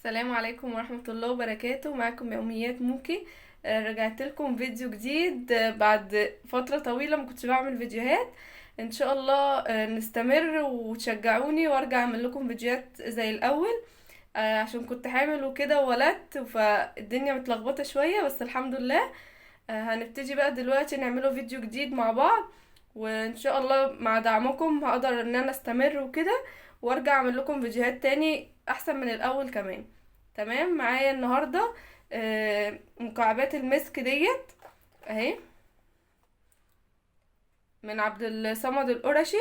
السلام عليكم ورحمة الله وبركاته. معكم يوميات موكي. رجعت لكم فيديو جديد بعد فترة طويلة ما كنتش بعمل فيديوهات. ان شاء الله نستمر وتشجعوني وارجع اعمل لكم فيديوهات زي الاول. عشان كنت حامل وكده وولدت فالدنيا متلخبطة شوية، بس الحمد لله. هنبتدي بقى دلوقتي نعمله فيديو جديد مع بعض، وان شاء الله مع دعمكم هقدر ان انا استمر وكده، وارجع اعمل لكم فيديوهات تاني احسن من الاول كمان. تمام. معايا النهاردة مكعبات المسك ديت اهي من عبد الصمد القرشي.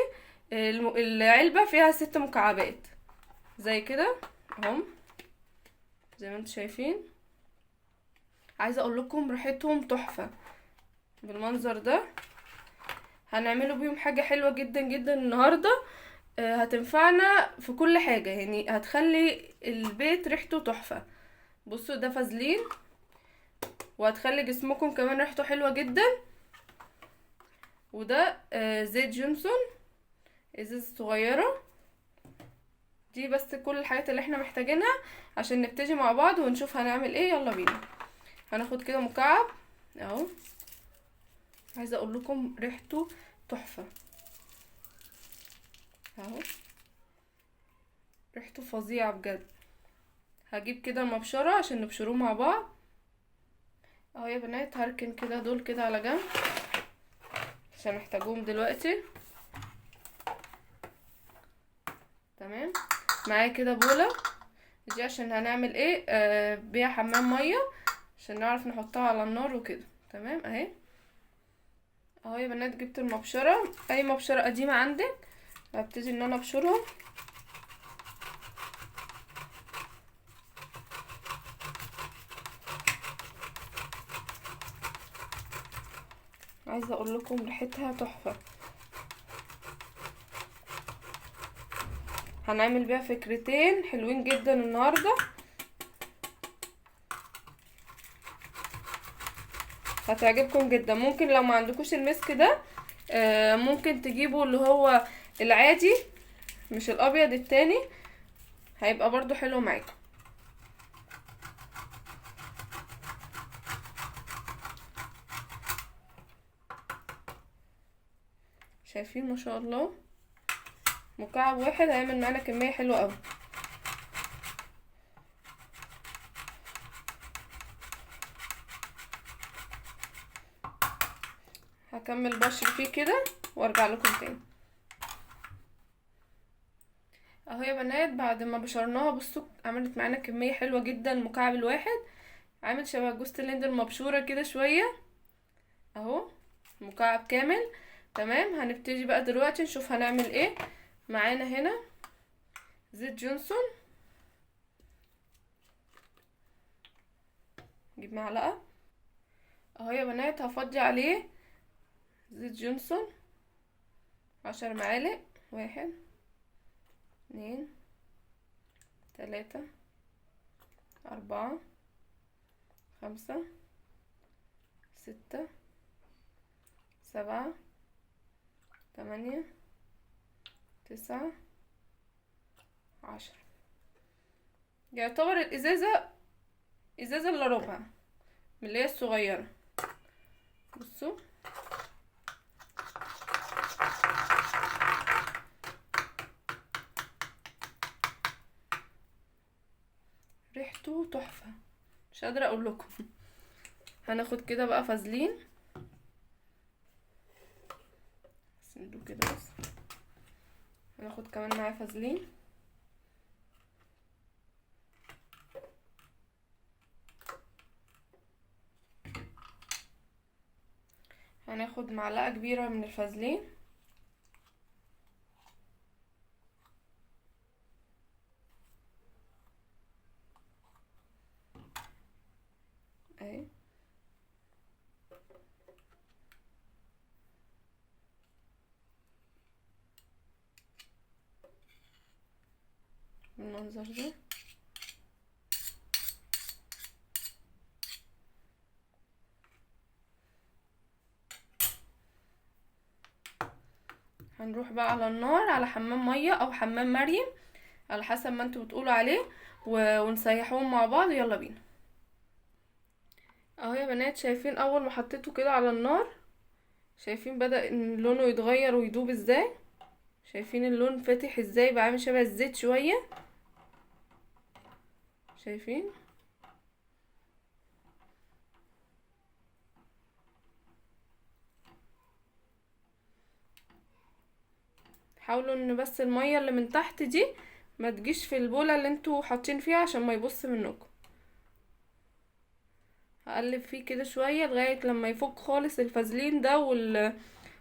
العلبة فيها 6 مكعبات زي كده اهم، زي ما انتم شايفين. عايزة اقول لكم ريحتهم تحفة بالمنظر ده. هنعمله بيهم حاجة حلوة جدا جدا النهاردة. هتنفعنا في كل حاجة، يعني هتخلي البيت ريحته تحفة. بصوا ده فازلين، وهتخلي جسمكم كمان ريحته حلوة جدا. وده زيت جونسون، ازاز صغيرة. دي بس كل الحاجات اللي احنا محتاجينها عشان نبتدي مع بعض ونشوف هنعمل ايه. يلا بينا. هناخد كده مكعب اهو. عايزة اقول لكم ريحته تحفة اهو، ريحته فظيعة بجد. هجيب كده المبشرة عشان نبشروه مع بعض اهو يا بنات. هركن كده دول كده على جنب عشان نحتاجوهم دلوقتي. تمام. معايا كده بولة دي عشان هنعمل ايه بيها حمام مية عشان نعرف نحطها على النار وكده. تمام اهي. اهو يا بنات جبت المبشرة، اي مبشرة قديمة عندك هبتدي ان انا ابشرهم. عايزة اقول لكم ريحتها تحفة. هنعمل بيها فكرتين حلوين جدا النهاردة، هتعجبكم جدا. ممكن لو ما عندكوش المسك ده ممكن تجيبوا اللي هو العادي، مش الابيض التاني، هيبقى برضو حلو معاكم. شايفين ما شاء الله مكعب واحد هيعمل معانا كمية حلوة اوي. هكمل بشر فيه كده وارجع لكم تاني. اهو يا بنات بعد ما بشرناها بصوا عملت معانا كمية حلوة جدا. المكعب الواحد عامل شبه جوز الهند المبشورة كده شوية اهو، مكعب كامل. تمام. هنبتدي بقى دلوقتي نشوف هنعمل ايه. معانا هنا زيت جونسون، نجيب معلقة اهو يا بنات. هفضي عليه زيت جونسون 10 معالق. 1 2 3 4 5 6 7 8 9 10. يعتبر الازازة ازازة الا ربع من اللي هي الصغيرة. بصوا ريحته تحفة مش قادرة اقول لكم. هناخد كده بقى فازلين، سندوق كده بس. هناخد كمان معاه فازلين. هناخد معلقة كبيرة من الفازلين اهي. بالمنظر ده. هنروح بقى على النار على حمام مية او حمام مريم على حسب ما انتوا بتقولوا عليه، ونسيحهم مع بعض. يلا بينا. اهو يا بنات، شايفين اول ما حطيته كده على النار، شايفين بدأ ان لونه يتغير ويدوب ازاي؟ شايفين اللون فاتح ازاي بقى، عامل شبه الزيت شوية؟ شايفين؟ حاولوا ان بس المية اللي من تحت دي ما تجيش في البولة اللي انتوا حاطين فيها عشان ما يبص منكم. هقلب فيه كده شوية لغاية لما يفك خالص الفازلين ده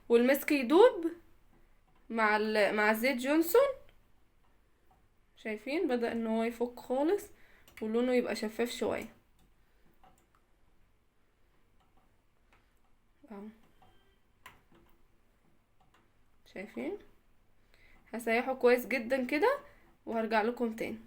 والمسك يدوب مع زيت جونسون. شايفين بدأ ان هو يفك خالص ولونه يبقى شفاف شوية اهو. شايفين؟ هسيحه كويس جدا كده وهرجع لكم تاني.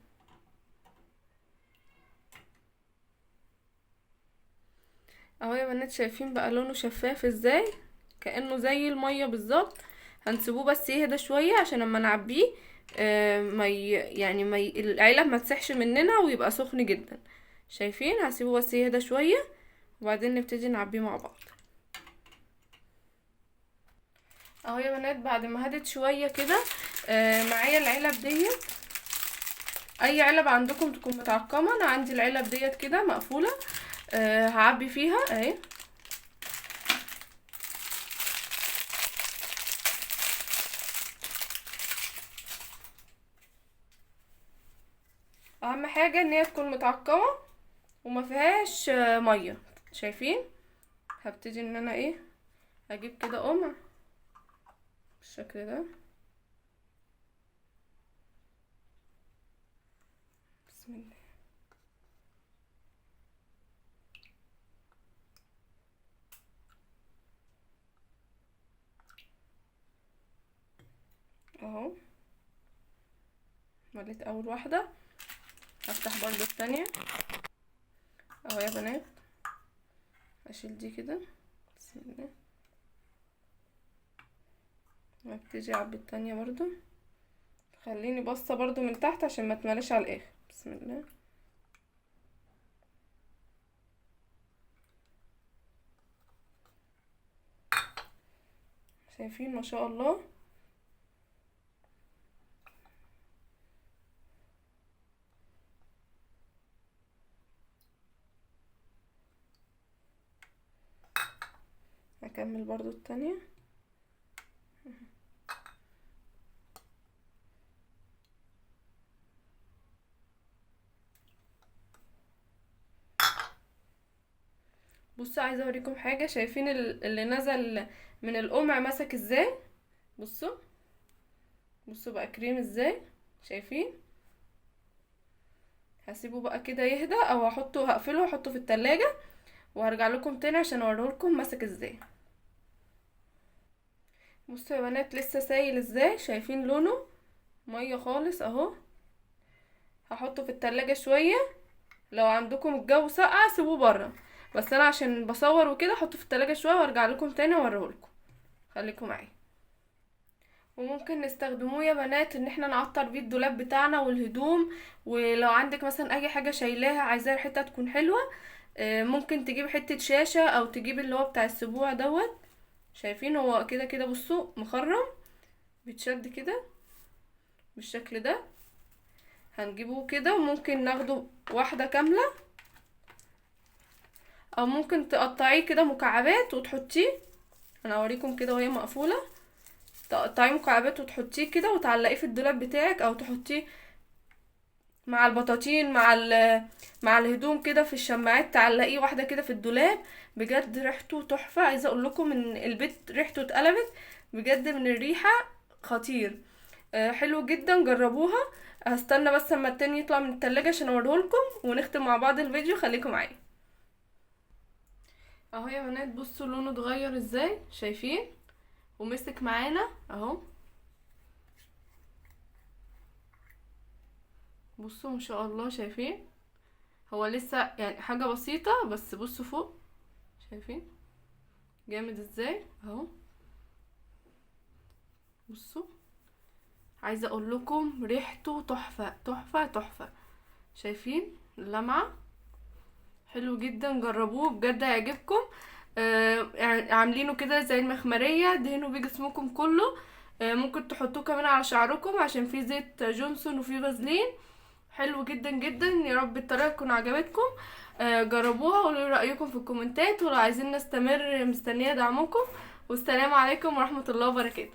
اهو يا بنات، شايفين بقى لونه شفاف ازاي؟ كأنه زي المية بالظبط. هنسيبوه بس يهدى شوية عشان لما نعبيه يعني العلب ما تسحش مننا ويبقى سخن جدا. شايفين؟ هسيبه بس يهدى شوية وبعدين نبتدي نعبيه مع بعض. اهو يا بنات، بعد ما هدت شوية كده معايا العلب ديت. اي علب عندكم تكون متعقمة، انا عندي العلب ديت كده مقفولة. هعبي فيها اهي. اهم حاجة ان هي تكون متعقمة وما فيهاش مية. شايفين؟ هبتدي ان انا ايه، اجيب كده قمع بالشكل ده. بسم الله. اهو مليت اول واحدة، هفتح برضو التانية اهو يا بنات. اشيل دي كده بسم الله وابتدي اعبي التانية برضو. خليني باصه برضو من تحت عشان ما تملاش على الاخر. بسم الله. شايفين ما شاء الله؟ هكمل برضو التانية. بصوا، عايزه اوريكم حاجه. شايفين اللي نزل من القمع مسك ازاي؟ بصوا بصوا بقى كريم ازاي. شايفين؟ هسيبه بقى كده يهدى او هقفله واحطه في التلاجة وهرجع لكم تاني عشان اوريهولكم مسك ازاي. بصوا يا بنات، لسه سايل ازاي؟ شايفين لونه ميه خالص اهو. هحطه في التلاجة شويه. لو عندكم الجو ساقع سيبوه بره، بس انا عشان بصور وكده احطه في التلاجة شويه وارجع لكم تاني واوريهولكم. خليكم معايا. وممكن نستخدموه يا بنات ان احنا نعطر بيه الدولاب بتاعنا والهدوم. ولو عندك مثلا اي حاجه شايلاها عايزاها ريحتها تكون حلوه، ممكن تجيب حته شاشه او تجيب اللي هو بتاع السبوع دوت. شايفين هو كده كده؟ بصوا مخرم، بيتشد كده بالشكل ده. هنجيبه كده وممكن ناخده واحده كامله او ممكن تقطعيه كده مكعبات وتحطيه. انا اوريكم كده وهي مقفوله. تقطعيه مكعبات وتحطيه كده وتعلقيه في الدولاب بتاعك او تحطيه مع البطاطين مع الهدوم كده في الشماعات. تعلقيه واحده كده في الدولاب. بجد ريحته تحفه. عايزه اقول لكم ان البيت ريحته اتقلبت بجد من الريحه. خطير. حلو جدا، جربوها. هستنى بس اما التاني يطلع من التلاجة عشان اوريهولكم ونختم مع بعض الفيديو. خليكم معايا. اهو يا بنات، بصوا لونه اتغير ازاي. شايفين؟ ومسك معانا اهو. بصوا ما شاء الله. شايفين؟ هو لسه يعني حاجة بسيطة بس بصوا فوق. شايفين جامد ازاي اهو؟ بصوا. عايزة اقول لكم ريحته تحفة تحفة تحفة. شايفين اللمعة؟ حلو جدا، جربوه بجد هيعجبكم. يعني عاملينه كده زي المخمرية، دهنوا بيه جسمكم كله. ممكن تحطوه كمان على شعركم عشان فيه زيت جونسون وفيه فازلين. حلو جدا جدا، يا رب الطريقة تكون عجبتكم. جربوها وقولوا رأيكم في الكومنتات، ولو عايزين نستمر مستنية دعمكم. والسلام عليكم ورحمة الله وبركاته.